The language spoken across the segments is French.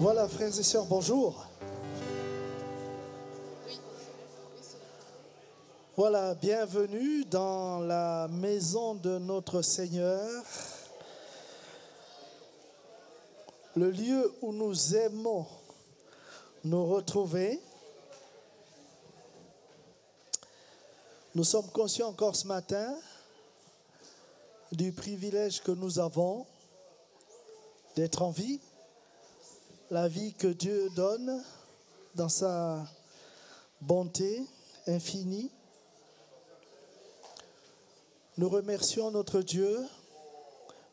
Voilà, frères et sœurs, bonjour. Voilà, bienvenue dans la maison de notre Seigneur, le lieu où nous aimons nous retrouver. Nous sommes conscients encore ce matin du privilège que nous avons d'être en vie, la vie que Dieu donne dans sa bonté infinie. Nous remercions notre Dieu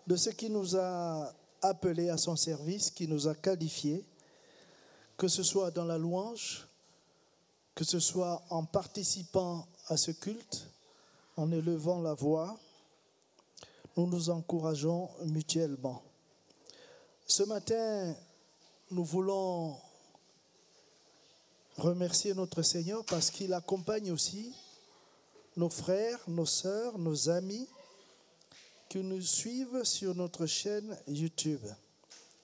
de ce qui nous a appelés à son service, qui nous a qualifiés, que ce soit dans la louange, que ce soit en participant à ce culte, en élevant la voix. Nous nous encourageons mutuellement. Ce matin, nous voulons remercier notre Seigneur parce qu'il accompagne aussi nos frères, nos sœurs, nos amis qui nous suivent sur notre chaîne YouTube.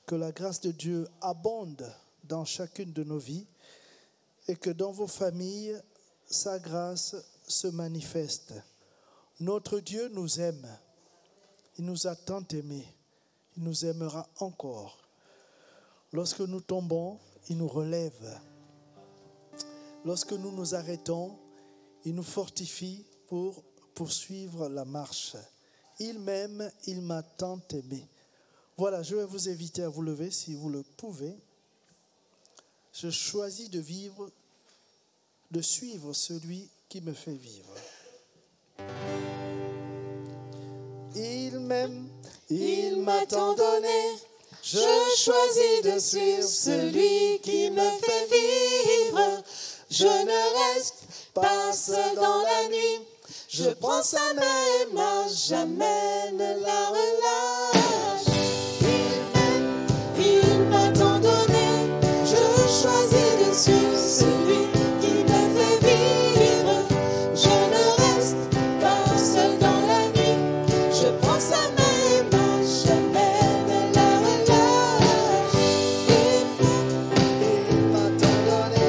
Que la grâce de Dieu abonde dans chacune de nos vies et que dans vos familles, sa grâce se manifeste. Notre Dieu nous aime. Il nous a tant aimés. Il nous aimera encore. Lorsque nous tombons, il nous relève. Lorsque nous nous arrêtons, il nous fortifie pour poursuivre la marche. Il m'aime, il m'a tant aimé. Voilà, je vais vous inviter à vous lever si vous le pouvez. Je choisis de suivre celui qui me fait vivre. Il m'aime, il m'a tant donné. Je choisis de suivre celui qui me fait vivre. Je ne reste pas seul dans la nuit. Je prends sa main et marche, jamais ne la relâche. Il m'a tant donné. Je choisis de suivre celui qui me fait vivre. Je ne reste pas seul dans la nuit. Je prends sa main et marche, jamais ne la relâche. Il m'a tant donné.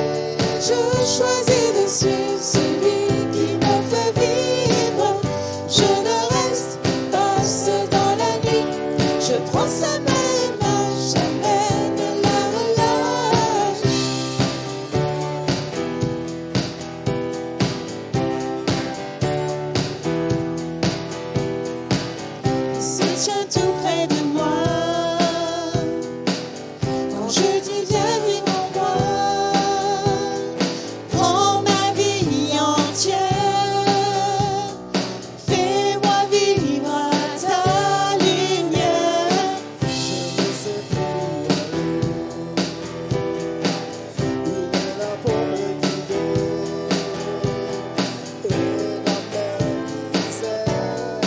Je choisis de suivre celui qui me fait vivre. Je ne reste pas seul dans la nuit. Je prends sa main et marche, jamais ne la relâche. Il se tient tout près de moi. Quand je dis viens vivre en moi, prends ma vie entière, fais-moi vivre à ta lumière. Je ne sais plus où aller. Il est là pour me guider. Et dans mes misères,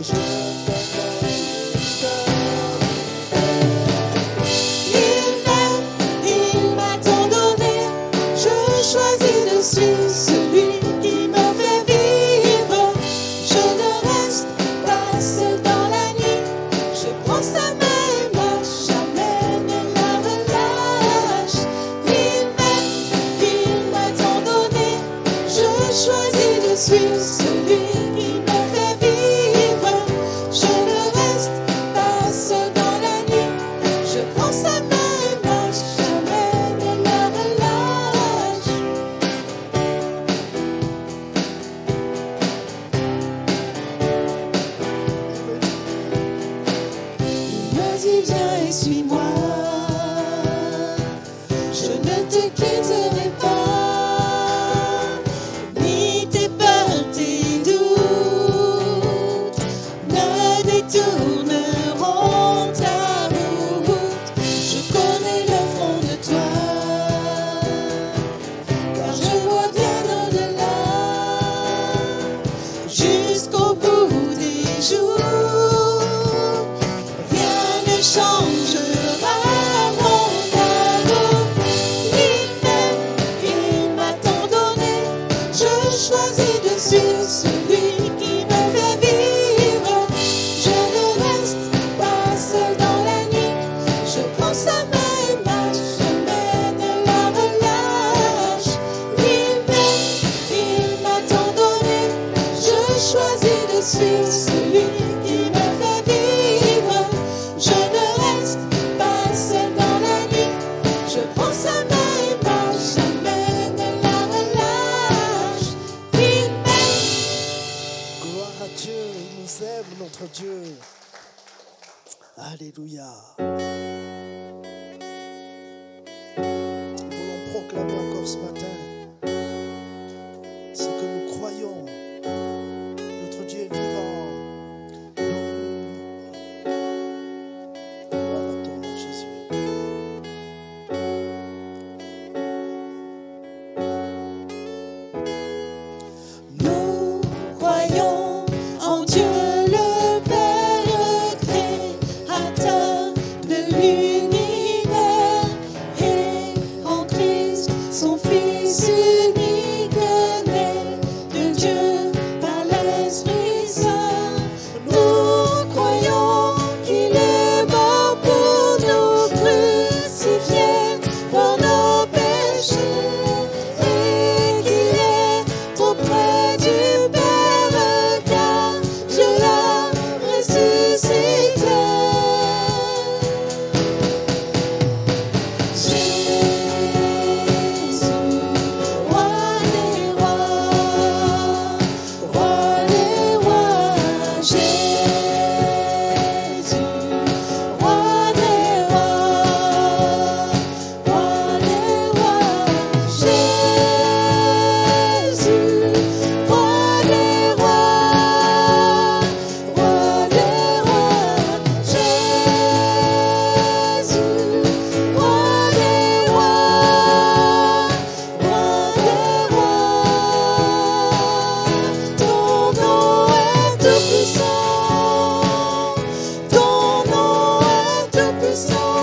je te il m'a tant donné. Je choisis de suivre celui qui me fait vivre. Je ne reste pas seul dans la nuit. Je prends sa main et marche, jamais ne la relâche. Il m'a tant donné. Je choisis de suivre celui qui me fait vivre. Je ne reste pas seul dans la nuit. Je prends sa main et marche, jamais ne la relâche. Il me dit viens et suis-moi. Je ne te quitterai pas, ni tes peurs, tes doutes ne détourneront ta route. Je connais le fond de toi, car je vois bien au-delà, jusqu'au bout des jours. Rien ne changera. Alléluia. Nous voulons proclamer encore ce matin ce que nous croyons. Notre Dieu est vivant. Gloire à ton nom, Jésus. Nous croyons en Dieu le Père créateur de l'univers et en Christ son Fils unique né de Dieu par l'Esprit Saint. Nous croyons qu'il est mort pour nous, crucifié pour nos péchés et qu'il est auprès du Père car Dieu l'a ressuscité. Jésus, roi des rois, Jésus, roi des rois, Jésus, roi des rois, Jésus, roi des rois, ton nom est tout puissant, ton nom est tout puissant.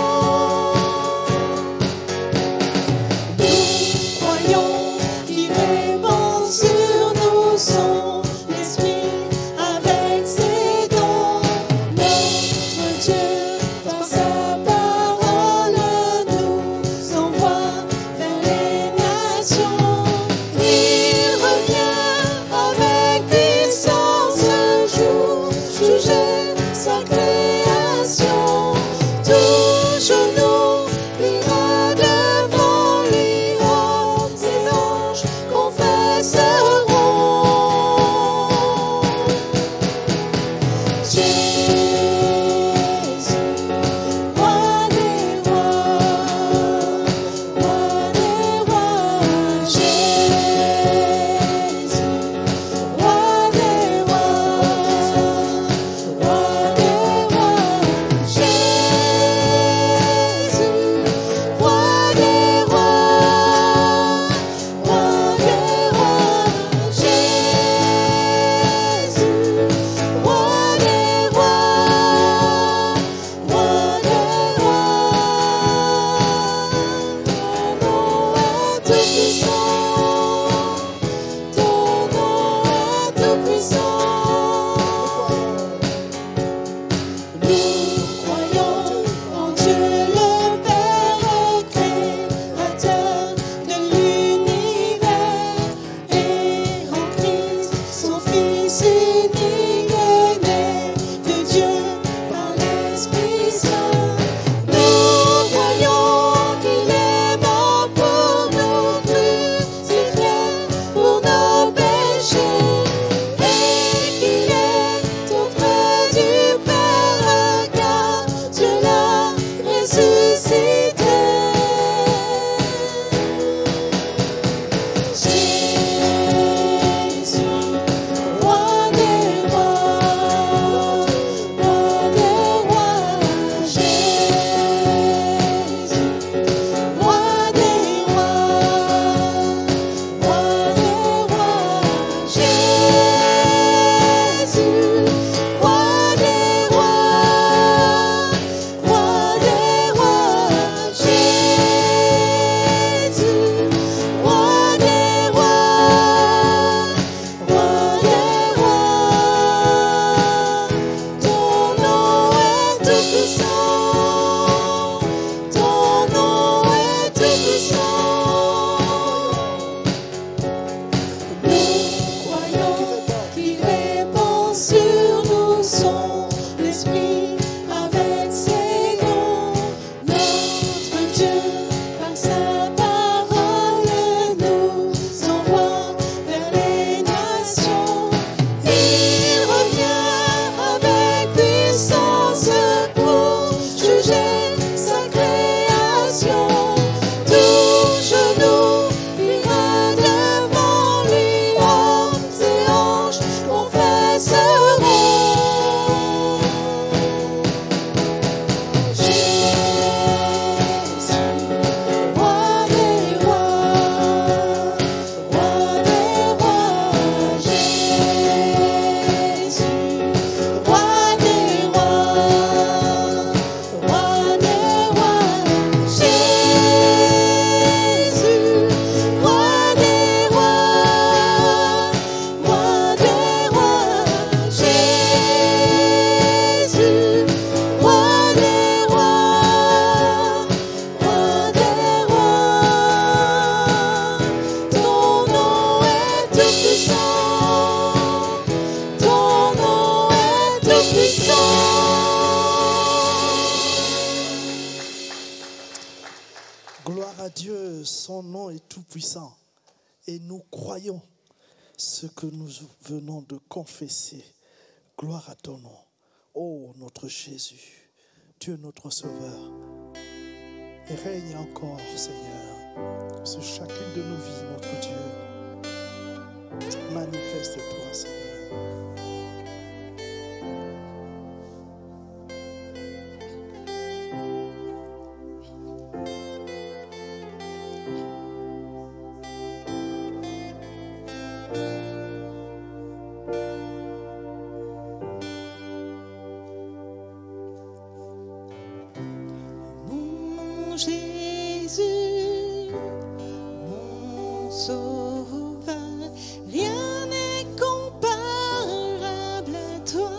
Nous croyons qu'il répand sur nous son esprit avec ses dons. Notre Dieu, par sa parole, nous envoie vers les nations. Il revient avec puissance juger sa création. Tout genou pliera devant lui, hommes et anges confesseront. Jésus, roi des rois, Jésus, roi des rois, Jésus, roi des rois, Jésus, roi des rois, ton nom est tout puissant, ton nom est tout puissant. Nous croyons en Dieu le Père créateur de l'univers et en Christ son Fils unique né de Dieu par l'Esprit Saint. Nous croyons qu'il est mort pour nous, crucifié pour nos péchés et qu'il est auprès du Père que son nom est tout puissant. Et nous croyons ce que nous venons de confesser. Gloire à ton nom. Oh, notre Jésus, Dieu notre Sauveur. Et règne encore, Seigneur, sur chacune de nos vies, notre Dieu. Manifeste-toi, Seigneur. Mon Jésus, mon Sauveur, rien n'est comparable à toi.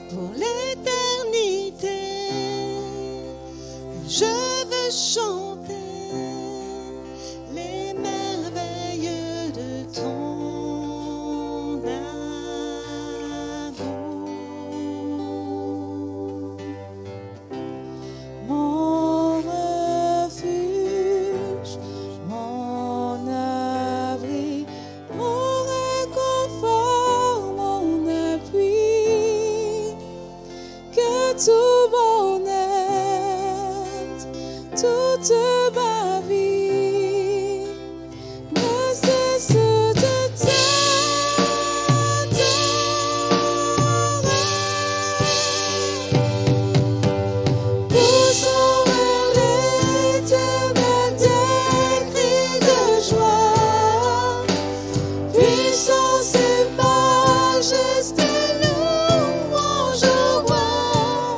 Pour l'éternité, je veux chanter les merveilles de ton amour. Mon refuge, mon abri, mon réconfort, mon appui, que tout mon aide, toute ma vie ne cesse de t'adorer. Poussons vers l'éternel des cris de joie, puissance et majesté, louange au roi.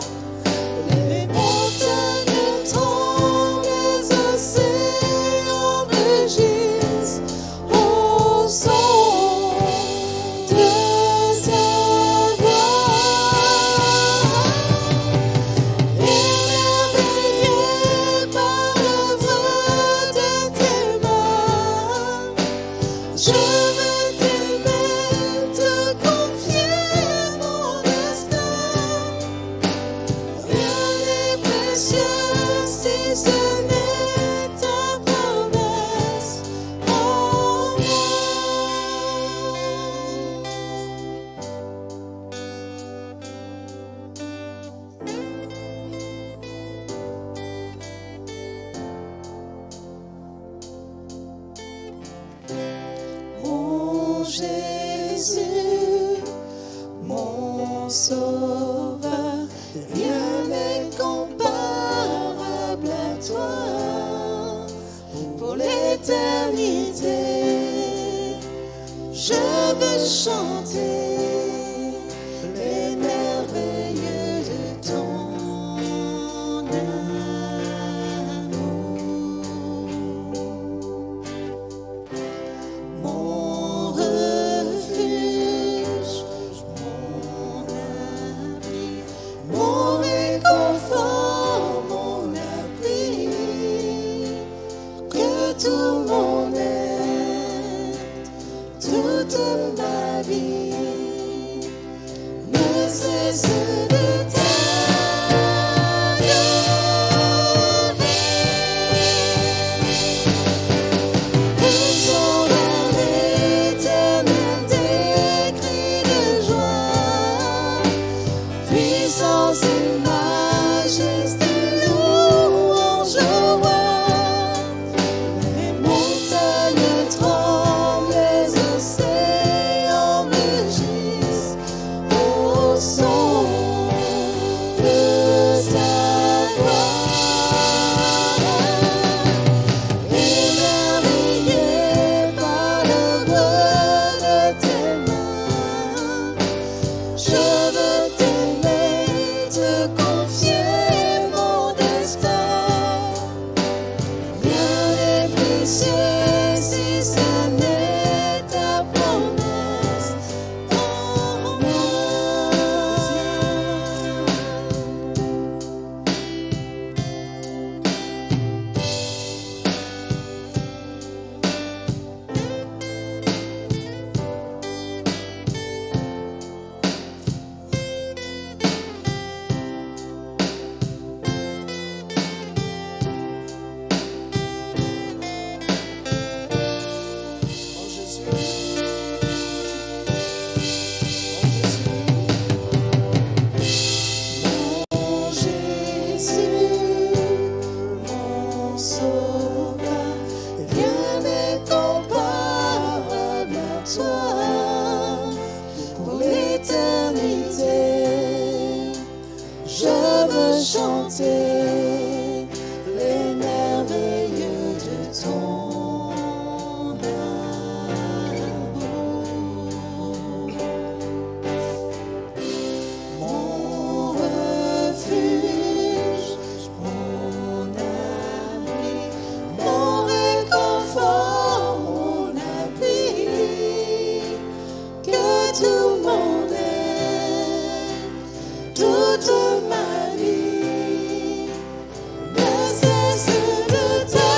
Les montagnes tremblent, les océans rugissent au son de sa voix. Émerveillé par l'œuvre de tes mains, je veux t'aimer, te confier mon destin. Rien n'est précieux si ce n'est ta promesse en moi. Mon Jésus, mon Sauveur, rien n'est comparable à toi. Pour l'éternité, je veux chanter les merveilles de ton amour. Mon refuge, mon abri, mon réconfort, mon appui, que tout mon aide, toute ma vie ne cesse de t'adorer. Poussons vers l'éternel des cris de joie, puissance et majesté, louange au roi. Les montagnes tremblent, les océans rugissent au son de sa voix. Émerveillé par l'œuvre de tes mains, je veux t'aimer, te confier chanter les merveilles de ton amour. Mon refuge, mon abri, mon réconfort, mon appui, que tout mon aide, toute ma vie ne cesse de t'adorer.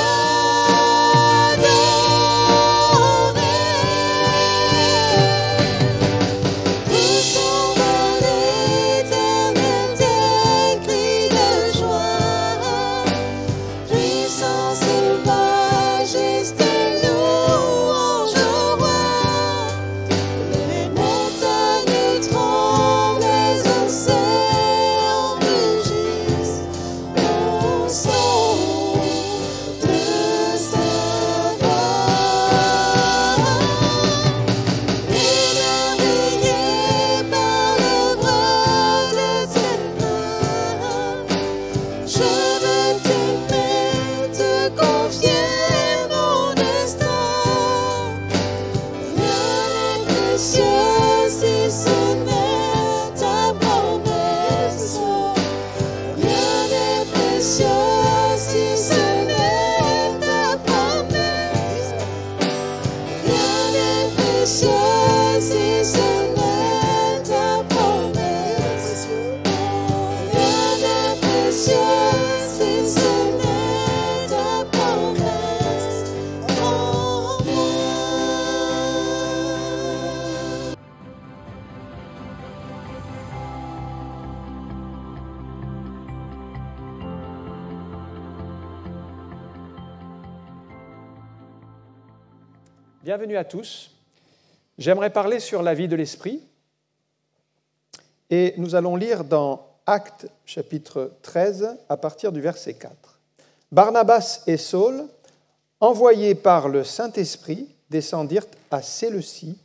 Poussons dans l'éternel tes cris de joie, puissance et majesté, louange au roi. Les montagnes tremblent, les océans rugissent au son de sa voix. Émerveillé par l'œuvre de tes mains, je veux t'aimer, te confier mon destin. Rien n'est précieux si ce n'est ta promesse. Rien n'est précieux si ce n'est ta promesse. Rien n'est précieux si ce n'est ta promesse. Rien n'est précieux si ce n'est ta promesse en moi. Bienvenue à tous. J'aimerais parler sur la vie de l'esprit et nous allons lire dans Actes chapitre 13 à partir du verset 4. Barnabas et Saul, envoyés par le Saint-Esprit, descendirent à Séleucie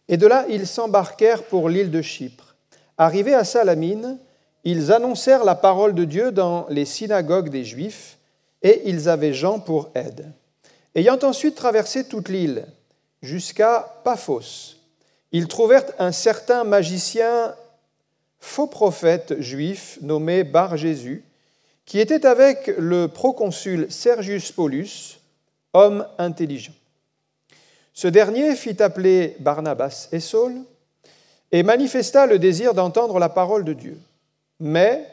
et de là ils s'embarquèrent pour l'île de Chypre. Arrivés à Salamine, ils annoncèrent la parole de Dieu dans les synagogues des Juifs et ils avaient Jean pour aide. Ayant ensuite traversé toute l'île jusqu'à Paphos, ils trouvèrent un certain magicien, faux prophète juif nommé Bar-Jésus, qui était avec le proconsul Sergius Paulus, homme intelligent. Ce dernier fit appeler Barnabas et Saul et manifesta le désir d'entendre la parole de Dieu. Mais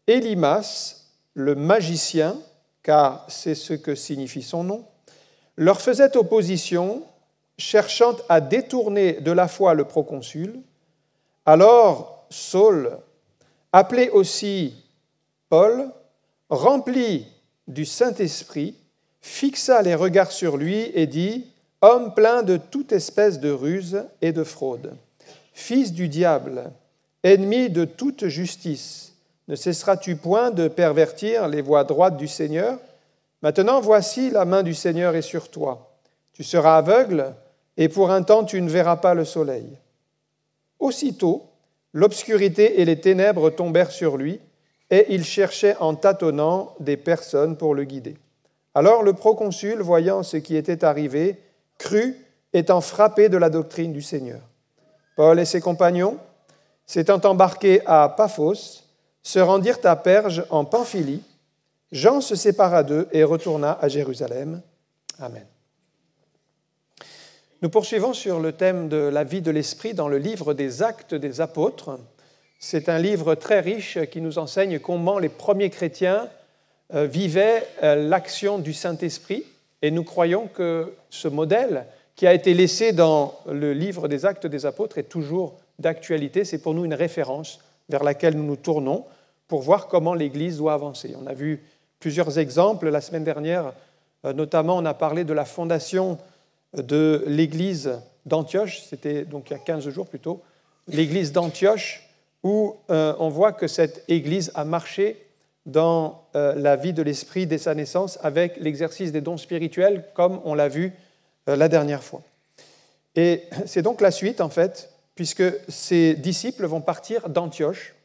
Élymas, le magicien, car c'est ce que signifie son nom, leur faisait opposition, cherchant à détourner de la foi le proconsul. Alors Saul, appelé aussi Paul, rempli du Saint-Esprit, fixa les regards sur lui et dit : « Homme plein de toute espèce de ruse et de fraude, fils du diable, ennemi de toute justice, ne cesseras-tu point de pervertir les voies droites du Seigneur ? Maintenant, voici, la main du Seigneur est sur toi. Tu seras aveugle, et pour un temps, tu ne verras pas le soleil. » Aussitôt, l'obscurité et les ténèbres tombèrent sur lui, et il cherchait en tâtonnant des personnes pour le guider. Alors le proconsul, voyant ce qui était arrivé, crut, étant frappé de la doctrine du Seigneur. Paul et ses compagnons, s'étant embarqués à Paphos, se rendirent à Perge en Pamphylie. Jean se sépara d'eux et retourna à Jérusalem. Amen. Nous poursuivons sur le thème de la vie de l'esprit dans le livre des Actes des Apôtres. C'est un livre très riche qui nous enseigne comment les premiers chrétiens vivaient l'action du Saint-Esprit. Et nous croyons que ce modèle qui a été laissé dans le livre des Actes des Apôtres est toujours d'actualité. C'est pour nous une référence vers laquelle nous nous tournons pour voir comment l'Église doit avancer. On a vu plusieurs exemples. La semaine dernière, notamment, on a parlé de la fondation de l'Église d'Antioche. C'était donc il y a 15 jours plutôt. L'Église d'Antioche, où on voit que cette Église a marché dans la vie de l'esprit dès sa naissance avec l'exercice des dons spirituels, comme on l'a vu la dernière fois. Et c'est donc la suite, en fait, puisque ces disciples vont partir d'Antioche,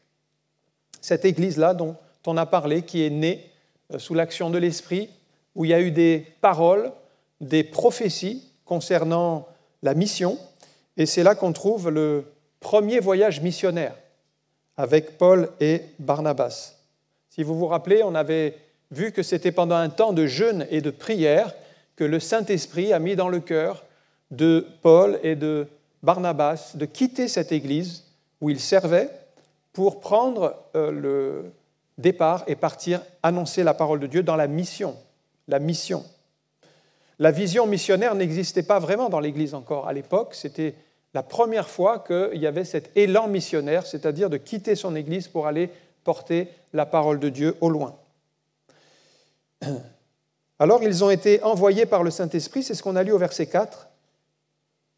cette Église-là dont on a parlé, qui est né sous l'action de l'Esprit, où il y a eu des paroles, des prophéties concernant la mission, et c'est là qu'on trouve le premier voyage missionnaire avec Paul et Barnabas. Si vous vous rappelez, on avait vu que c'était pendant un temps de jeûne et de prière que le Saint-Esprit a mis dans le cœur de Paul et de Barnabas de quitter cette église où ils servaient pour prendre le départ et partir annoncer la parole de Dieu dans la mission. La mission. La vision missionnaire n'existait pas vraiment dans l'Église encore à l'époque. C'était la première fois qu'il y avait cet élan missionnaire, c'est-à-dire de quitter son Église pour aller porter la parole de Dieu au loin. Alors, ils ont été envoyés par le Saint-Esprit, c'est ce qu'on a lu au verset 4.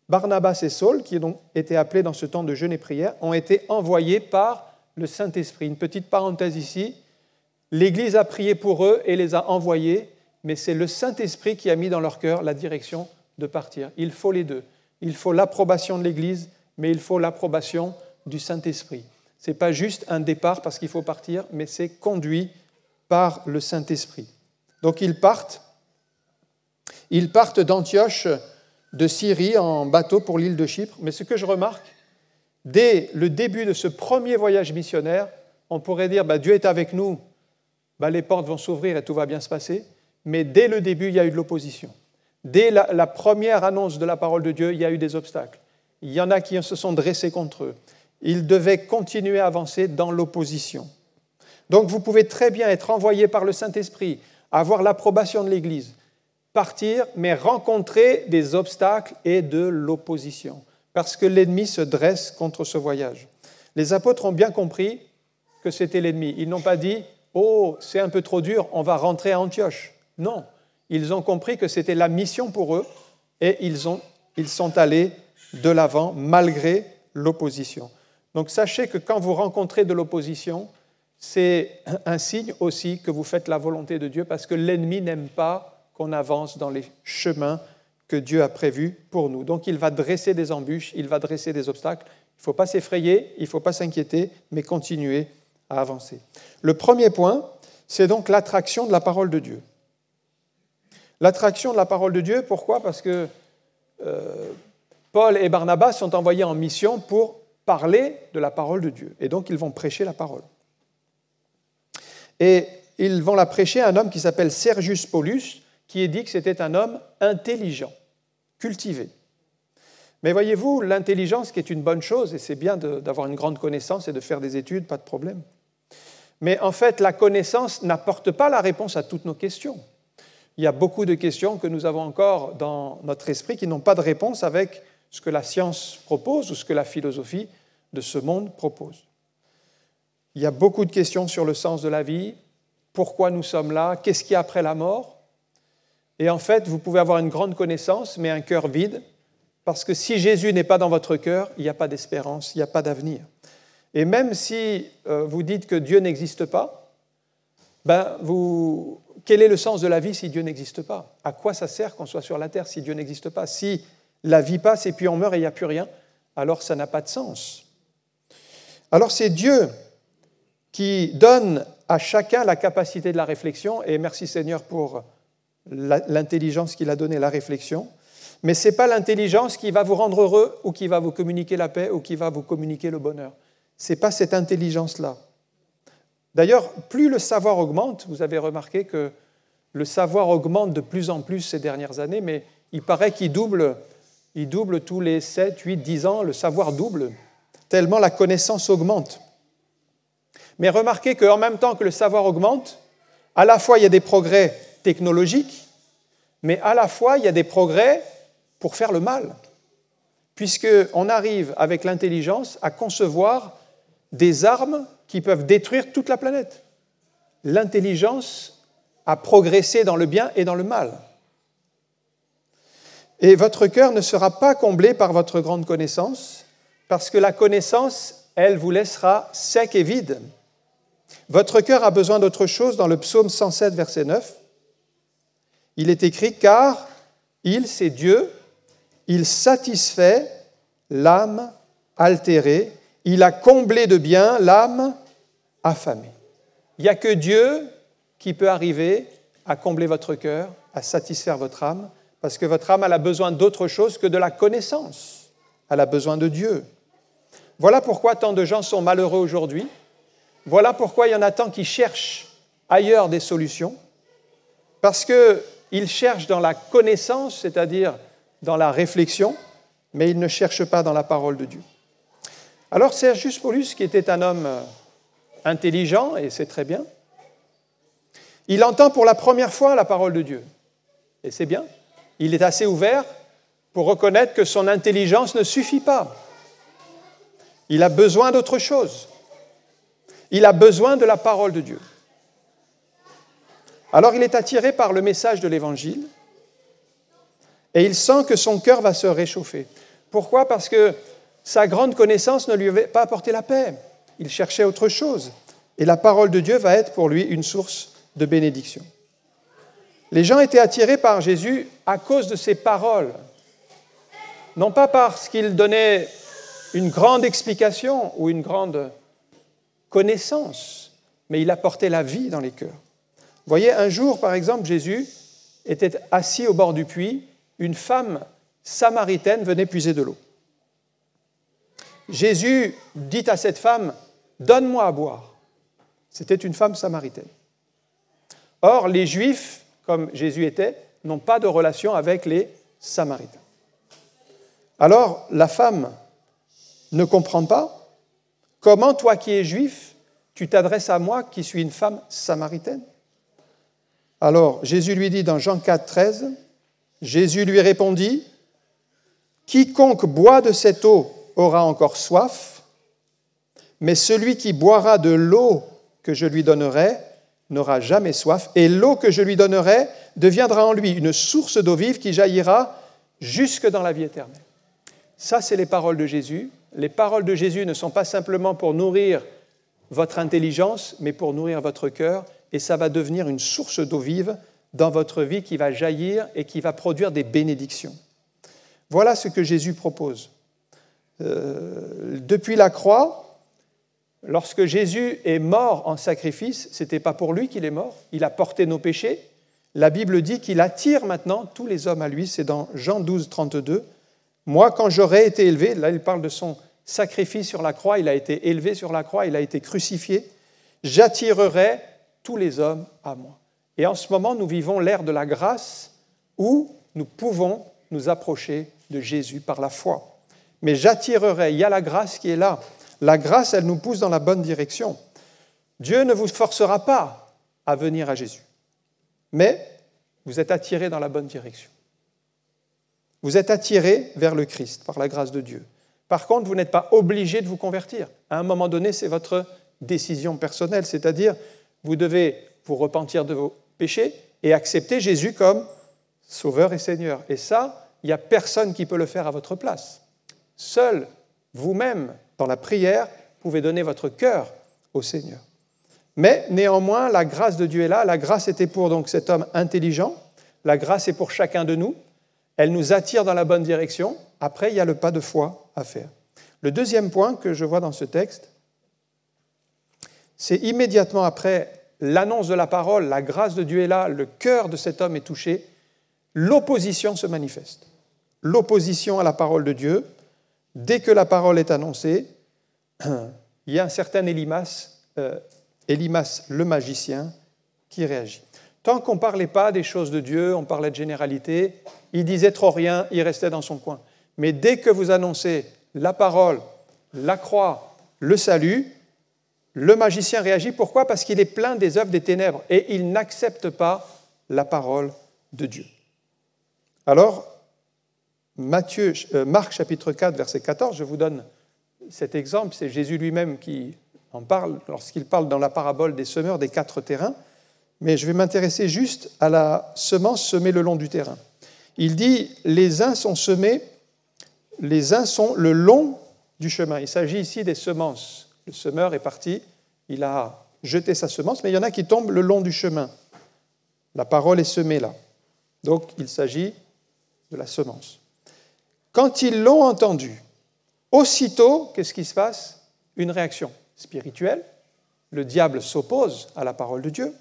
Barnabas et Saul, qui ont été appelés dans ce temps de jeûne et prière, ont été envoyés par le Saint-Esprit. Une petite parenthèse ici, l'Église a prié pour eux et les a envoyés, mais c'est le Saint-Esprit qui a mis dans leur cœur la direction de partir. Il faut les deux. Il faut l'approbation de l'Église, mais il faut l'approbation du Saint-Esprit. Ce n'est pas juste un départ parce qu'il faut partir, mais c'est conduit par le Saint-Esprit. Donc ils partent d'Antioche de Syrie en bateau pour l'île de Chypre. Mais ce que je remarque, dès le début de ce premier voyage missionnaire, on pourrait dire Dieu est avec nous, les portes vont s'ouvrir et tout va bien se passer. Mais dès le début, il y a eu de l'opposition. Dès la première annonce de la parole de Dieu, il y a eu des obstacles. Il y en a qui se sont dressés contre eux. Ils devaient continuer à avancer dans l'opposition. Donc vous pouvez très bien être envoyé par le Saint-Esprit, avoir l'approbation de l'Église, partir, mais rencontrer des obstacles et de l'opposition, parce que l'ennemi se dresse contre ce voyage. Les apôtres ont bien compris que c'était l'ennemi. Ils n'ont pas dit « Oh, c'est un peu trop dur, on va rentrer à Antioche ». Non, ils ont compris que c'était la mission pour eux et ils sont allés de l'avant malgré l'opposition. Donc sachez que quand vous rencontrez de l'opposition, c'est un signe aussi que vous faites la volonté de Dieu parce que l'ennemi n'aime pas qu'on avance dans les chemins que Dieu a prévus pour nous. Donc il va dresser des embûches, il va dresser des obstacles. Il ne faut pas s'effrayer, il ne faut pas s'inquiéter, mais continuer à avancer. Le premier point, c'est donc l'attraction de la parole de Dieu. L'attraction de la parole de Dieu, pourquoi ? Parce que Paul et Barnabas sont envoyés en mission pour parler de la parole de Dieu. Et donc, ils vont prêcher la parole. Et ils vont la prêcher à un homme qui s'appelle Sergius Paulus, qui est dit que c'était un homme intelligent, cultivé. Mais voyez-vous, l'intelligence qui est une bonne chose, et c'est bien d'avoir une grande connaissance et de faire des études, pas de problème. Mais en fait, la connaissance n'apporte pas la réponse à toutes nos questions. Il y a beaucoup de questions que nous avons encore dans notre esprit qui n'ont pas de réponse avec ce que la science propose ou ce que la philosophie de ce monde propose. Il y a beaucoup de questions sur le sens de la vie, pourquoi nous sommes là, qu'est-ce qu'il y a après la mort. Et en fait, vous pouvez avoir une grande connaissance, mais un cœur vide, parce que si Jésus n'est pas dans votre cœur, il n'y a pas d'espérance, il n'y a pas d'avenir. Et même si vous dites que Dieu n'existe pas, quel est le sens de la vie si Dieu n'existe pas ? À quoi ça sert qu'on soit sur la terre si Dieu n'existe pas ? Si la vie passe et puis on meurt et il n'y a plus rien, alors ça n'a pas de sens. Alors c'est Dieu qui donne à chacun la capacité de la réflexion, et merci Seigneur pour l'intelligence qu'il a donnée, la réflexion, mais ce n'est pas l'intelligence qui va vous rendre heureux ou qui va vous communiquer la paix ou qui va vous communiquer le bonheur. Ce n'est pas cette intelligence-là. D'ailleurs, plus le savoir augmente, vous avez remarqué que le savoir augmente de plus en plus ces dernières années, mais il paraît qu'il double tous les 7, 8, 10 ans, le savoir double, tellement la connaissance augmente. Mais remarquez qu'en même temps que le savoir augmente, à la fois il y a des progrès technologiques, mais à la fois il y a des progrès pour faire le mal, puisqu'on arrive avec l'intelligence à concevoir des armes qui peuvent détruire toute la planète. L'intelligence a progressé dans le bien et dans le mal. Et votre cœur ne sera pas comblé par votre grande connaissance, parce que la connaissance, elle vous laissera sec et vide. Votre cœur a besoin d'autre chose. Dans le psaume 107, verset 9, il est écrit « Car il, c'est Dieu, il satisfait l'âme altérée, il a comblé de bien l'âme affamée. » Il n'y a que Dieu qui peut arriver à combler votre cœur, à satisfaire votre âme, parce que votre âme elle a besoin d'autre chose que de la connaissance. Elle a besoin de Dieu. Voilà pourquoi tant de gens sont malheureux aujourd'hui. Voilà pourquoi il y en a tant qui cherchent ailleurs des solutions, parce qu'ils cherchent dans la connaissance, c'est-à-dire dans la réflexion, mais ils ne cherchent pas dans la parole de Dieu. Alors Sergius Paulus, qui était un homme intelligent, et c'est très bien, il entend pour la première fois la parole de Dieu. Et c'est bien. Il est assez ouvert pour reconnaître que son intelligence ne suffit pas. Il a besoin d'autre chose. Il a besoin de la parole de Dieu. Alors il est attiré par le message de l'Évangile et il sent que son cœur va se réchauffer. Pourquoi ? Parce que sa grande connaissance ne lui avait pas apporté la paix. Il cherchait autre chose. Et la parole de Dieu va être pour lui une source de bénédiction. Les gens étaient attirés par Jésus à cause de ses paroles, non pas parce qu'il donnait une grande explication ou une grande connaissance, mais il apportait la vie dans les cœurs. Vous voyez, un jour, par exemple, Jésus était assis au bord du puits, une femme samaritaine venait puiser de l'eau. Jésus dit à cette femme, « Donne-moi à boire ». C'était une femme samaritaine. Or, les Juifs, comme Jésus était, n'ont pas de relation avec les Samaritains. Alors, la femme ne comprend pas comment, toi qui es juif, tu t'adresses à moi qui suis une femme samaritaine. Alors, Jésus lui dit dans Jean 4, 13, Jésus lui répondit, « Quiconque boit de cette eau aura encore soif, mais celui qui boira de l'eau que je lui donnerai n'aura jamais soif, et l'eau que je lui donnerai deviendra en lui une source d'eau vive qui jaillira jusque dans la vie éternelle. » Ça, c'est les paroles de Jésus. Les paroles de Jésus ne sont pas simplement pour nourrir votre intelligence, mais pour nourrir votre cœur, et ça va devenir une source d'eau vive dans votre vie qui va jaillir et qui va produire des bénédictions. Voilà ce que Jésus propose. Depuis la croix, lorsque Jésus est mort en sacrifice, ce n'était pas pour lui qu'il est mort, il a porté nos péchés. La Bible dit qu'il attire maintenant tous les hommes à lui, c'est dans Jean 12, 32. « Moi, quand j'aurai été élevé », là il parle de son sacrifice sur la croix, il a été élevé sur la croix, il a été crucifié, « j'attirerai tous les hommes à moi. » Et en ce moment, nous vivons l'ère de la grâce où nous pouvons nous approcher de Jésus par la foi. Mais j'attirerai, il y a la grâce qui est là. La grâce, elle nous pousse dans la bonne direction. Dieu ne vous forcera pas à venir à Jésus, mais vous êtes attirés dans la bonne direction. Vous êtes attirés vers le Christ par la grâce de Dieu. Par contre, vous n'êtes pas obligés de vous convertir. À un moment donné, c'est votre décision personnelle, c'est-à-dire vous devez vous repentir de vos péchés et accepter Jésus comme Sauveur et Seigneur. Et ça, il n'y a personne qui peut le faire à votre place. Seul vous-même, dans la prière, pouvez donner votre cœur au Seigneur. Mais néanmoins, la grâce de Dieu est là. La grâce était pour donc cet homme intelligent. La grâce est pour chacun de nous. Elle nous attire dans la bonne direction. Après, il y a le pas de foi à faire. Le deuxième point que je vois dans ce texte, c'est immédiatement après l'annonce de la parole, la grâce de Dieu est là, le cœur de cet homme est touché, l'opposition se manifeste. L'opposition à la parole de Dieu. Dès que la parole est annoncée, il y a un certain Élimas le magicien, qui réagit. Tant qu'on ne parlait pas des choses de Dieu, on parlait de généralité, il disait trop rien, il restait dans son coin. Mais dès que vous annoncez la parole, la croix, le salut, le magicien réagit. Pourquoi ? Parce qu'il est plein des œuvres des ténèbres et il n'accepte pas la parole de Dieu. Alors, Marc chapitre 4, verset 14, je vous donne cet exemple, c'est Jésus lui-même qui en parle lorsqu'il parle dans la parabole des semeurs des 4 terrains, mais je vais m'intéresser juste à la semence semée le long du terrain. Il dit, les uns sont semés, les uns sont le long du chemin. Il s'agit ici des semences. Le semeur est parti, il a jeté sa semence, mais il y en a qui tombent le long du chemin. La parole est semée là. Donc, il s'agit de la semence. Quand ils l'ont entendu, aussitôt, qu'est-ce qui se passe ? Une réaction spirituelle. le diable s'oppose à la parole de Dieu,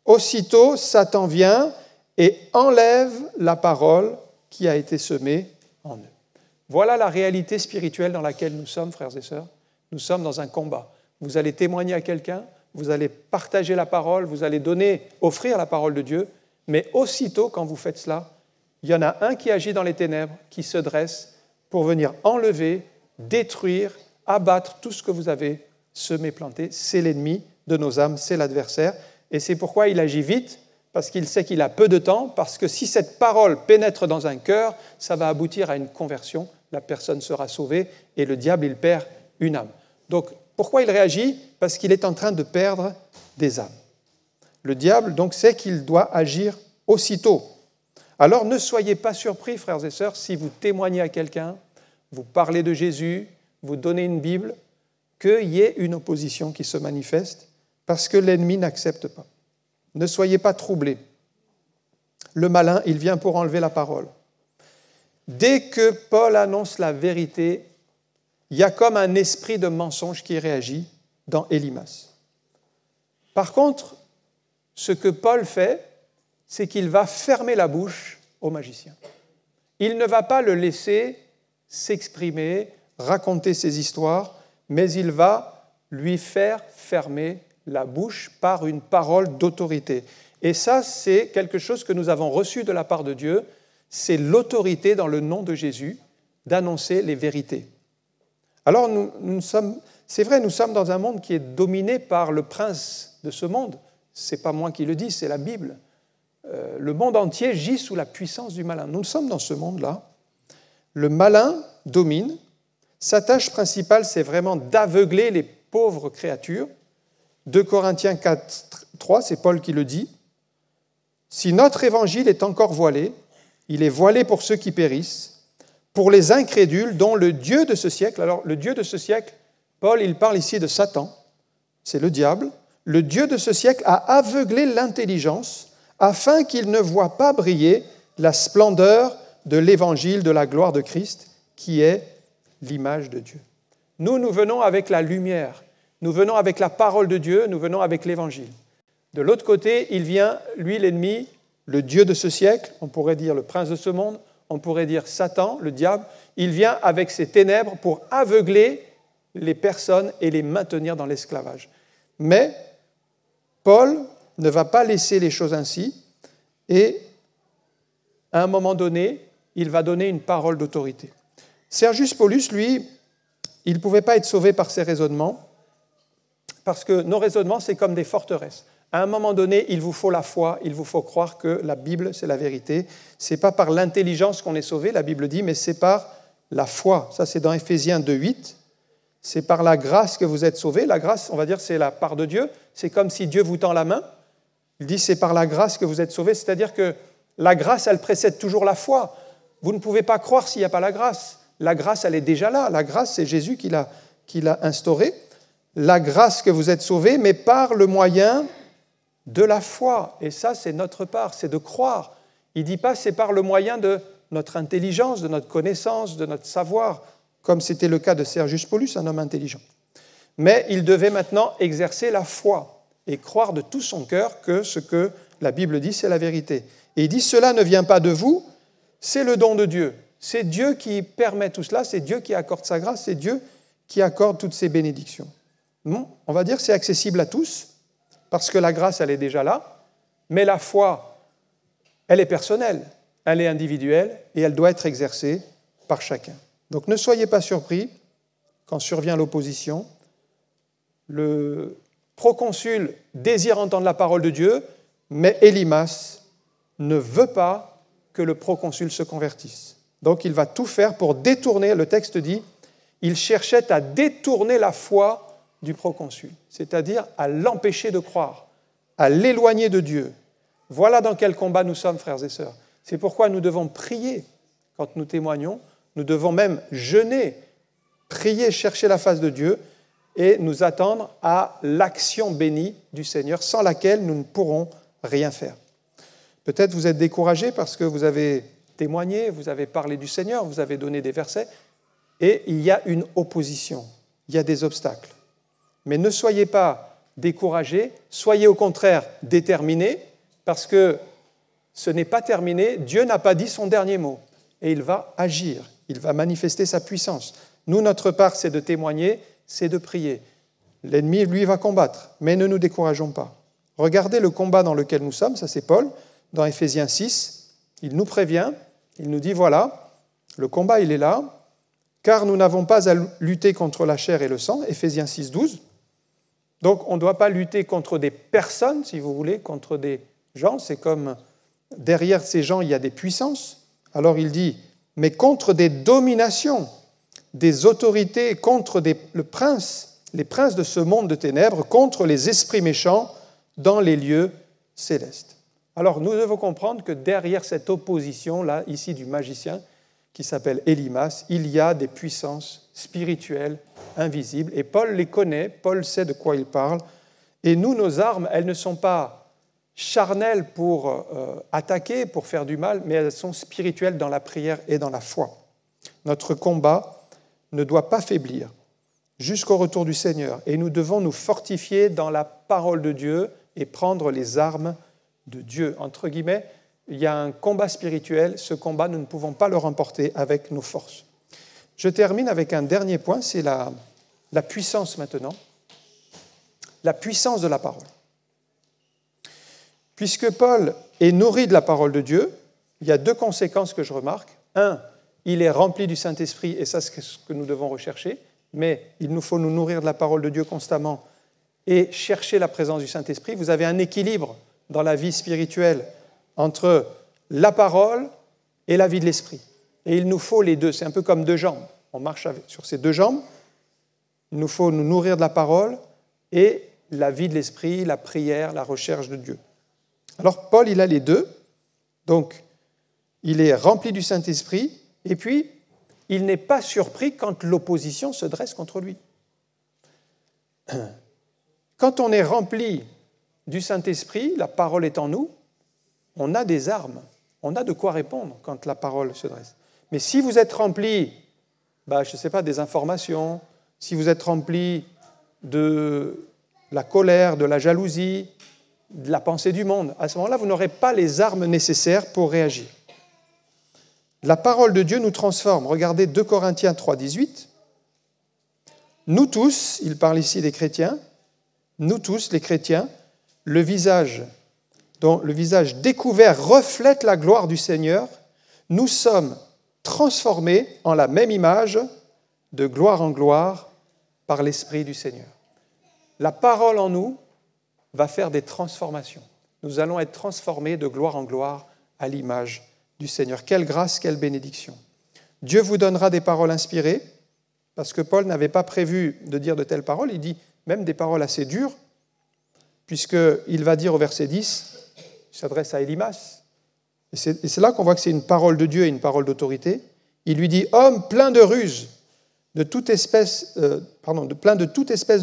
aussitôt Satan vient et enlève la parole qui a été semée en eux. Voilà la réalité spirituelle dans laquelle nous sommes, frères et sœurs. Nous sommes dans un combat. Vous allez témoigner à quelqu'un, vous allez partager la parole, vous allez offrir la parole de Dieu, mais aussitôt, quand vous faites cela, il y en a un qui agit dans les ténèbres, qui se dresse pour venir enlever, détruire, abattre tout ce que vous avez semé, planté. C'est l'ennemi de nos âmes, c'est l'adversaire. Et c'est pourquoi il agit vite, parce qu'il sait qu'il a peu de temps, parce que si cette parole pénètre dans un cœur, ça va aboutir à une conversion, la personne sera sauvée et le diable, il perd une âme. Donc, pourquoi il réagit ? Parce qu'il est en train de perdre des âmes. Le diable, donc, sait qu'il doit agir aussitôt. Alors, ne soyez pas surpris, frères et sœurs, si vous témoignez à quelqu'un, vous parlez de Jésus, vous donnez une Bible, qu'il y ait une opposition qui se manifeste, parce que l'ennemi n'accepte pas. Ne soyez pas troublés. Le malin, il vient pour enlever la parole. Dès que Paul annonce la vérité, il y a comme un esprit de mensonge qui réagit dans Élymas. Par contre, ce que Paul fait, c'est qu'il va fermer la bouche au magicien. Il ne va pas le laisser s'exprimer, raconter ses histoires, mais il va lui faire fermer la bouche par une parole d'autorité. Et ça, c'est quelque chose que nous avons reçu de la part de Dieu, c'est l'autorité dans le nom de Jésus d'annoncer les vérités. Alors, c'est vrai, nous sommes dans un monde qui est dominé par le prince de ce monde. Ce n'est pas moi qui le dis, c'est la Bible. Le monde entier gît sous la puissance du malin. Nous sommes dans ce monde-là. Le malin domine. Sa tâche principale, c'est vraiment d'aveugler les pauvres créatures. 2 Corinthiens 4, 3, c'est Paul qui le dit. « Si notre évangile est encore voilé, il est voilé pour ceux qui périssent, pour les incrédules dont le Dieu de ce siècle... » Alors, le Dieu de ce siècle, Paul, il parle ici de Satan, c'est le diable. « Le Dieu de ce siècle a aveuglé l'intelligence afin qu'il ne voie pas briller la splendeur de l'évangile de la gloire de Christ, qui est l'image de Dieu. » Nous venons avec la lumière, nous venons avec la parole de Dieu, nous venons avec l'évangile. De l'autre côté, il vient, lui, l'ennemi, le Dieu de ce siècle, on pourrait dire le prince de ce monde, on pourrait dire Satan, le diable, il vient avec ses ténèbres pour aveugler les personnes et les maintenir dans l'esclavage. Mais Paul ne va pas laisser les choses ainsi et à un moment donné, il va donner une parole d'autorité. Sergius Paulus, lui, il ne pouvait pas être sauvé par ses raisonnements parce que nos raisonnements, c'est comme des forteresses. À un moment donné, il vous faut la foi, il vous faut croire que la Bible, c'est la vérité. Ce n'est pas par l'intelligence qu'on est sauvé, la Bible dit, mais c'est par la foi. Ça, c'est dans Éphésiens 2:8. C'est par la grâce que vous êtes sauvés. La grâce, on va dire, c'est la part de Dieu. C'est comme si Dieu vous tend la main. Il dit, c'est par la grâce que vous êtes sauvés. C'est-à-dire que la grâce, elle précède toujours la foi. Vous ne pouvez pas croire s'il n'y a pas la grâce. La grâce, elle est déjà là. La grâce, c'est Jésus qui l'a instaurée. La grâce que vous êtes sauvés, mais par le moyen de la foi. Et ça, c'est notre part, c'est de croire. Il ne dit pas c'est par le moyen de notre intelligence, de notre connaissance, de notre savoir, comme c'était le cas de Sergius Paulus, un homme intelligent. Mais il devait maintenant exercer la foi et croire de tout son cœur que ce que la Bible dit, c'est la vérité. Et il dit, cela ne vient pas de vous, c'est le don de Dieu. C'est Dieu qui permet tout cela, c'est Dieu qui accorde sa grâce, c'est Dieu qui accorde toutes ces bénédictions. Bon, on va dire que c'est accessible à tous, parce que la grâce, elle est déjà là, mais la foi, elle est personnelle, elle est individuelle, et elle doit être exercée par chacun. Donc ne soyez pas surpris quand survient l'opposition. Le proconsul désire entendre la parole de Dieu, mais Élymas ne veut pas que le proconsul se convertisse. Donc il va tout faire pour détourner, le texte dit, il cherchait à détourner la foi du proconsul, c'est-à-dire à l'empêcher de croire, à l'éloigner de Dieu. Voilà dans quel combat nous sommes, frères et sœurs. C'est pourquoi nous devons prier quand nous témoignons, nous devons même jeûner, prier, chercher la face de Dieu et nous attendre à l'action bénie du Seigneur, sans laquelle nous ne pourrons rien faire. Peut-être vous êtes découragés parce que vous avez témoigné, vous avez parlé du Seigneur, vous avez donné des versets, et il y a une opposition, il y a des obstacles. Mais ne soyez pas découragés, soyez au contraire déterminés, parce que ce n'est pas terminé, Dieu n'a pas dit son dernier mot, et il va agir, il va manifester sa puissance. Nous, notre part, c'est de témoigner, c'est de prier. L'ennemi, lui, va combattre, mais ne nous décourageons pas. Regardez le combat dans lequel nous sommes, ça c'est Paul, dans Éphésiens 6, il nous prévient, il nous dit, voilà, le combat, il est là, car nous n'avons pas à lutter contre la chair et le sang, Éphésiens 6, 12. Donc, on ne doit pas lutter contre des personnes, si vous voulez, contre des gens, c'est comme derrière ces gens, il y a des puissances. Alors il dit, mais contre des dominations, des autorités, contre les princes de ce monde de ténèbres, contre les esprits méchants dans les lieux célestes. Alors nous devons comprendre que derrière cette opposition-là, ici du magicien, qui s'appelle Élimas, il y a des puissances spirituelles invisibles. Et Paul les connaît, Paul sait de quoi il parle. Et nous, nos armes, elles ne sont pas charnelles pour attaquer, pour faire du mal, mais elles sont spirituelles dans la prière et dans la foi. Notre combat ne doit pas faiblir jusqu'au retour du Seigneur. Et nous devons nous fortifier dans la parole de Dieu et prendre les armes de Dieu. Entre guillemets, il y a un combat spirituel. Ce combat, nous ne pouvons pas le remporter avec nos forces. Je termine avec un dernier point, c'est la puissance maintenant. La puissance de la parole. Puisque Paul est nourri de la parole de Dieu, il y a deux conséquences que je remarque. Un, il est rempli du Saint-Esprit, et ça c'est ce que nous devons rechercher, mais il nous faut nous nourrir de la parole de Dieu constamment et chercher la présence du Saint-Esprit. Vous avez un équilibre dans la vie spirituelle entre la parole et la vie de l'esprit. Et il nous faut les deux, c'est un peu comme deux jambes. On marche sur ces deux jambes, il nous faut nous nourrir de la parole et la vie de l'esprit, la prière, la recherche de Dieu. Alors Paul, il a les deux, donc il est rempli du Saint-Esprit, et puis il n'est pas surpris quand l'opposition se dresse contre lui. Quand on est rempli du Saint-Esprit, la parole est en nous, on a des armes, on a de quoi répondre quand la parole se dresse. Mais si vous êtes rempli, je ne sais pas, des informations, si vous êtes rempli de la colère, de la jalousie, de la pensée du monde, à ce moment-là, vous n'aurez pas les armes nécessaires pour réagir. La parole de Dieu nous transforme. Regardez 2 Corinthiens 3, 18. Nous tous, il parle ici des chrétiens, nous tous, les chrétiens, dont le visage découvert reflète la gloire du Seigneur, nous sommes transformés en la même image, de gloire en gloire, par l'Esprit du Seigneur. La parole en nous va faire des transformations. Nous allons être transformés de gloire en gloire à l'image du Seigneur. Quelle grâce, quelle bénédiction. Dieu vous donnera des paroles inspirées, parce que Paul n'avait pas prévu de dire de telles paroles, il dit même des paroles assez dures, puisqu'il va dire au verset 10, il s'adresse à Élimas, et c'est là qu'on voit que c'est une parole de Dieu et une parole d'autorité. Il lui dit « Homme plein de ruses, plein de toute espèce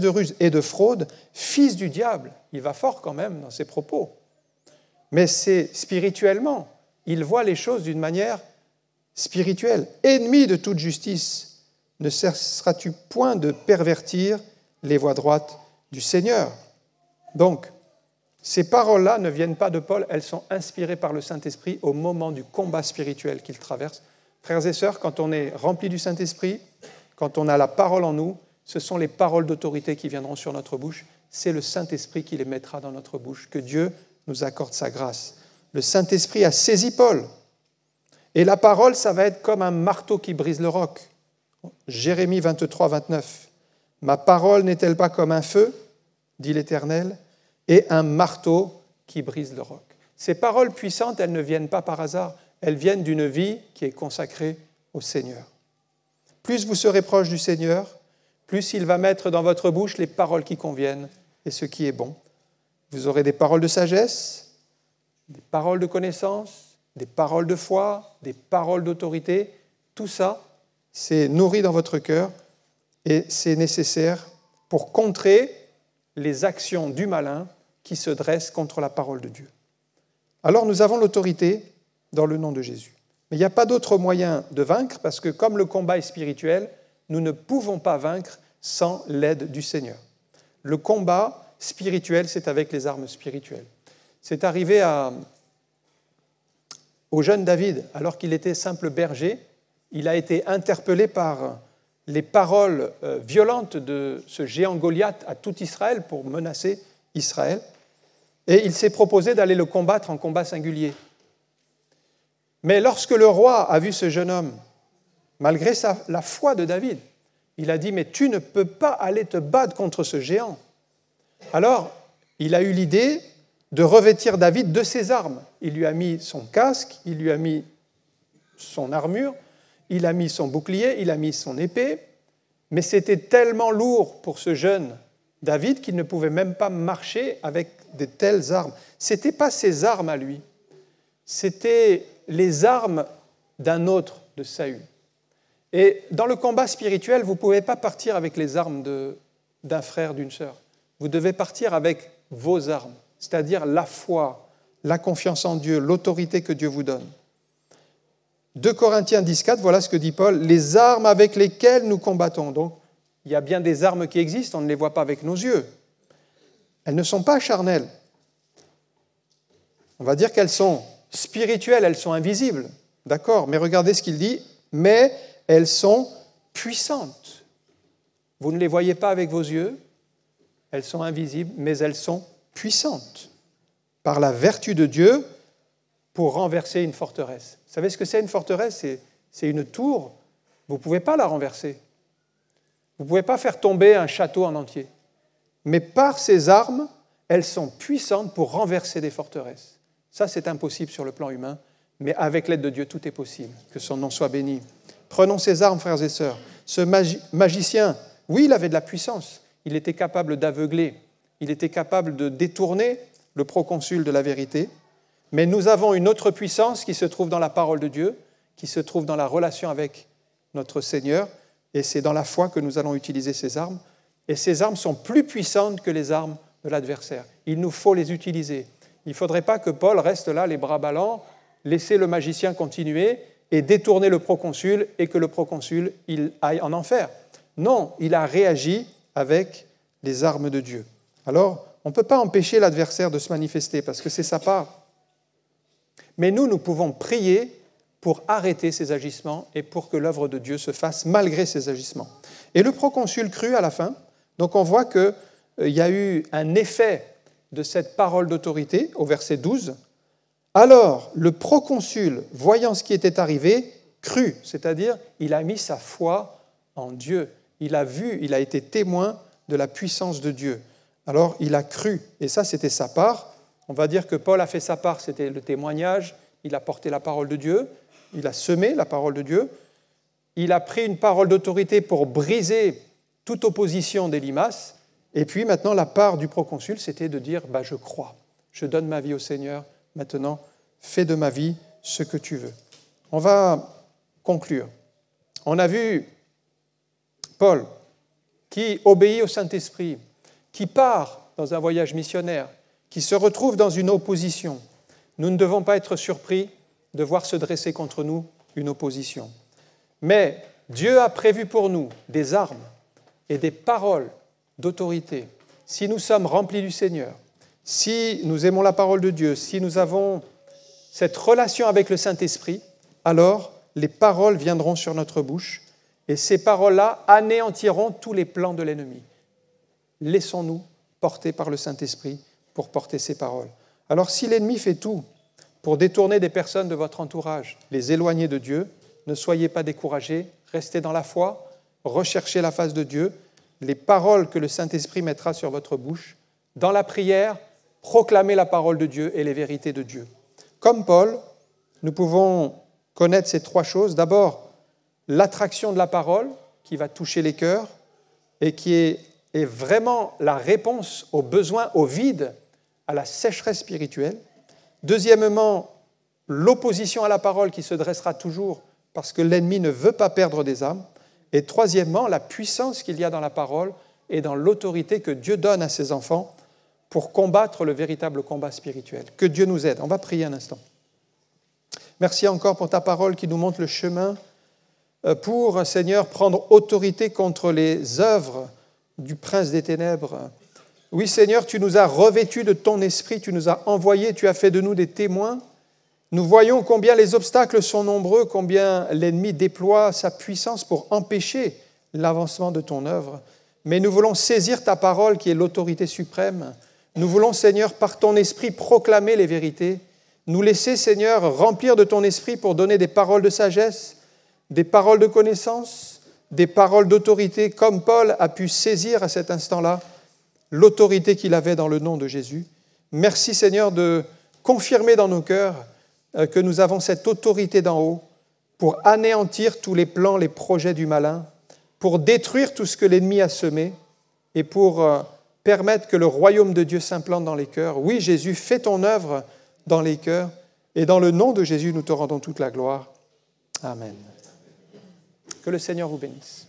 de ruse et de fraude, fils du diable. » Il va fort quand même dans ses propos. Mais c'est spirituellement. Il voit les choses d'une manière spirituelle. « Ennemi de toute justice, ne cesseras-tu point de pervertir les voies droites du Seigneur ?» Donc, ces paroles-là ne viennent pas de Paul, elles sont inspirées par le Saint-Esprit au moment du combat spirituel qu'il traverse. Frères et sœurs, quand on est rempli du Saint-Esprit, quand on a la parole en nous, ce sont les paroles d'autorité qui viendront sur notre bouche. C'est le Saint-Esprit qui les mettra dans notre bouche. Que Dieu nous accorde sa grâce. Le Saint-Esprit a saisi Paul. Et la parole, ça va être comme un marteau qui brise le roc. Jérémie 23, 29. « Ma parole n'est-elle pas comme un feu, dit l'Éternel, et un marteau qui brise le roc. » Ces paroles puissantes, elles ne viennent pas par hasard. Elles viennent d'une vie qui est consacrée au Seigneur. Plus vous serez proche du Seigneur, plus il va mettre dans votre bouche les paroles qui conviennent et ce qui est bon. Vous aurez des paroles de sagesse, des paroles de connaissance, des paroles de foi, des paroles d'autorité. Tout ça, c'est nourri dans votre cœur et c'est nécessaire pour contrer les actions du malin qui se dressent contre la parole de Dieu. Alors nous avons l'autorité dans le nom de Jésus. Mais il n'y a pas d'autre moyen de vaincre parce que comme le combat est spirituel, nous ne pouvons pas vaincre sans l'aide du Seigneur. Le combat spirituel, c'est avec les armes spirituelles. C'est arrivé au jeune David, alors qu'il était simple berger, il a été interpellé par les paroles violentes de ce géant Goliath à tout Israël pour menacer Israël. Et il s'est proposé d'aller le combattre en combat singulier. Mais lorsque le roi a vu ce jeune homme, malgré la foi de David, il a dit « Mais tu ne peux pas aller te battre contre ce géant ». Alors, il a eu l'idée de revêtir David de ses armes. Il lui a mis son casque, il lui a mis son armure, il a mis son bouclier, il a mis son épée, mais c'était tellement lourd pour ce jeune David qu'il ne pouvait même pas marcher avec de telles armes. Ce n'était pas ses armes à lui, c'était les armes d'un autre, de Saül. Et dans le combat spirituel, vous ne pouvez pas partir avec les armes d'un frère, d'une sœur. Vous devez partir avec vos armes, c'est-à-dire la foi, la confiance en Dieu, l'autorité que Dieu vous donne. 2 Corinthiens 10,4, voilà ce que dit Paul, « Les armes avec lesquelles nous combattons ». Donc, il y a bien des armes qui existent, on ne les voit pas avec nos yeux. Elles ne sont pas charnelles. On va dire qu'elles sont spirituelles, elles sont invisibles. D'accord, mais regardez ce qu'il dit, « Mais elles sont puissantes ». Vous ne les voyez pas avec vos yeux, elles sont invisibles, mais elles sont puissantes par la vertu de Dieu pour renverser une forteresse. Vous savez ce que c'est une forteresse ? C'est une tour, vous ne pouvez pas la renverser. Vous ne pouvez pas faire tomber un château en entier. Mais par ces armes, elles sont puissantes pour renverser des forteresses. Ça, c'est impossible sur le plan humain, mais avec l'aide de Dieu, tout est possible. Que son nom soit béni. Prenons ces armes, frères et sœurs. Ce magicien, oui, il avait de la puissance. Il était capable d'aveugler. Il était capable de détourner le proconsul de la vérité. Mais nous avons une autre puissance qui se trouve dans la parole de Dieu, qui se trouve dans la relation avec notre Seigneur, et c'est dans la foi que nous allons utiliser ces armes. Et ces armes sont plus puissantes que les armes de l'adversaire. Il nous faut les utiliser. Il ne faudrait pas que Paul reste là, les bras ballants, laisser le magicien continuer et détourner le proconsul et que le proconsul il aille en enfer. Non, il a réagi avec les armes de Dieu. Alors, on ne peut pas empêcher l'adversaire de se manifester parce que c'est sa part. Mais nous pouvons prier pour arrêter ces agissements et pour que l'œuvre de Dieu se fasse malgré ces agissements. Et le proconsul crut à la fin. Donc on voit qu'il y a eu un effet de cette parole d'autorité au verset 12. Alors le proconsul, voyant ce qui était arrivé, crut, c'est-à-dire il a mis sa foi en Dieu. Il a vu, il a été témoin de la puissance de Dieu. Alors il a cru, et ça c'était sa part. On va dire que Paul a fait sa part, c'était le témoignage, il a porté la parole de Dieu, il a semé la parole de Dieu, il a pris une parole d'autorité pour briser toute opposition d'Élymas, et puis maintenant la part du proconsul, c'était de dire « je crois, je donne ma vie au Seigneur, maintenant fais de ma vie ce que tu veux ». On va conclure. On a vu Paul qui obéit au Saint-Esprit, qui part dans un voyage missionnaire, qui se retrouve dans une opposition. Nous ne devons pas être surpris de voir se dresser contre nous une opposition. Mais Dieu a prévu pour nous des armes et des paroles d'autorité. Si nous sommes remplis du Seigneur, si nous aimons la parole de Dieu, si nous avons cette relation avec le Saint-Esprit, alors les paroles viendront sur notre bouche et ces paroles-là anéantiront tous les plans de l'ennemi. Laissons-nous porter par le Saint-Esprit pour porter ces paroles. Alors si l'ennemi fait tout pour détourner des personnes de votre entourage, les éloigner de Dieu, ne soyez pas découragés, restez dans la foi, recherchez la face de Dieu, les paroles que le Saint-Esprit mettra sur votre bouche. Dans la prière, proclamez la parole de Dieu et les vérités de Dieu. Comme Paul, nous pouvons connaître ces trois choses. D'abord, l'attraction de la parole qui va toucher les cœurs et qui est vraiment la réponse aux besoins, au vide, à la sécheresse spirituelle. Deuxièmement, l'opposition à la parole qui se dressera toujours parce que l'ennemi ne veut pas perdre des âmes. Et troisièmement, la puissance qu'il y a dans la parole et dans l'autorité que Dieu donne à ses enfants pour combattre le véritable combat spirituel. Que Dieu nous aide. On va prier un instant. Merci encore pour ta parole qui nous montre le chemin pour, Seigneur, prendre autorité contre les œuvres du prince des ténèbres, Oui, Seigneur, tu nous as revêtus de ton esprit, tu nous as envoyés, tu as fait de nous des témoins. Nous voyons combien les obstacles sont nombreux, combien l'ennemi déploie sa puissance pour empêcher l'avancement de ton œuvre. Mais nous voulons saisir ta parole qui est l'autorité suprême. Nous voulons, Seigneur, par ton esprit proclamer les vérités. Nous laisser, Seigneur, remplir de ton esprit pour donner des paroles de sagesse, des paroles de connaissance, des paroles d'autorité, comme Paul a pu saisir à cet instant-là l'autorité qu'il avait dans le nom de Jésus. Merci, Seigneur, de confirmer dans nos cœurs que nous avons cette autorité d'en haut pour anéantir tous les plans, les projets du malin, pour détruire tout ce que l'ennemi a semé et pour permettre que le royaume de Dieu s'implante dans les cœurs. Oui, Jésus, fais ton œuvre dans les cœurs et dans le nom de Jésus, nous te rendons toute la gloire. Amen. Que le Seigneur vous bénisse.